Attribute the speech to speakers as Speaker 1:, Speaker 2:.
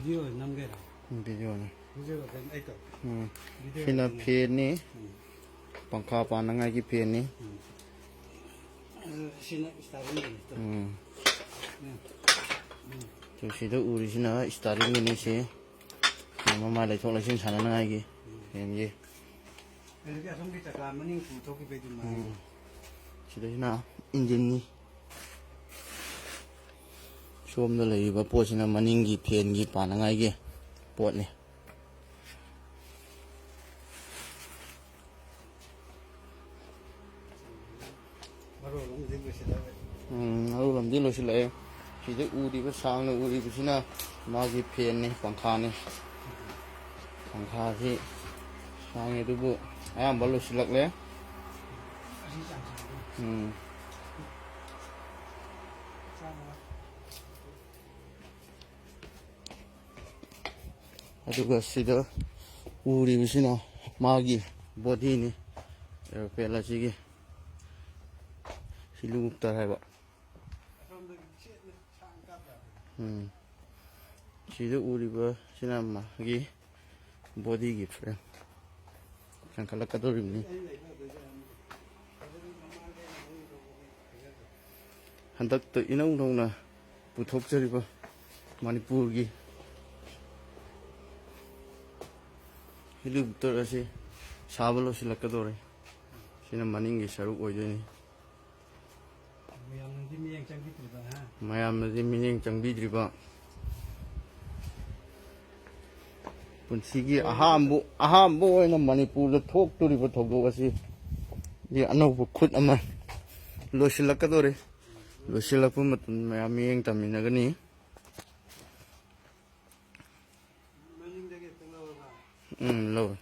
Speaker 1: video namgera
Speaker 2: video này
Speaker 1: video kan aito
Speaker 2: khi là phiền ní bằng kha pan ngay cái phiền ní
Speaker 1: sina starting to
Speaker 2: chú sĩ đó uri xin nó starting cái này xí mà mai lại thôi là xin sản ngay cái phiền gì
Speaker 1: cái xong cái chặt làm mình phụ thuộc cái bên mà
Speaker 2: sĩ đó nào engine ní chôm đó là gì bà po xin là mình cái phiền cái pan ngay cái po này làm gì lo xí lại chỉ để u đi cái sáng này u đi cái xí na mà cái phiền này bằng kha thì sáng này tôi bộ ai làm bao lo xí lại đấy tôi cái xí đó u đi cái xí na mà cái body này phải là gì cái xí lưu ta hay vậy chỉ được u đi bơ xin làm mà cái body cái frame chẳng phải là cái đồ gì hắn ta tự nhiên ông đâu nè phụ thuộc cho đi bơ Manipur cái lưu ta là gì sao bao lâu xin là cái đồ này xin làm mình cái sao rồi này mayam di mining changbi driba punsigi ahambo oina Manipur da thok turiba thogo asi di anobu khut ama losilakadore losilakpu matun mayam yeng taminagani lo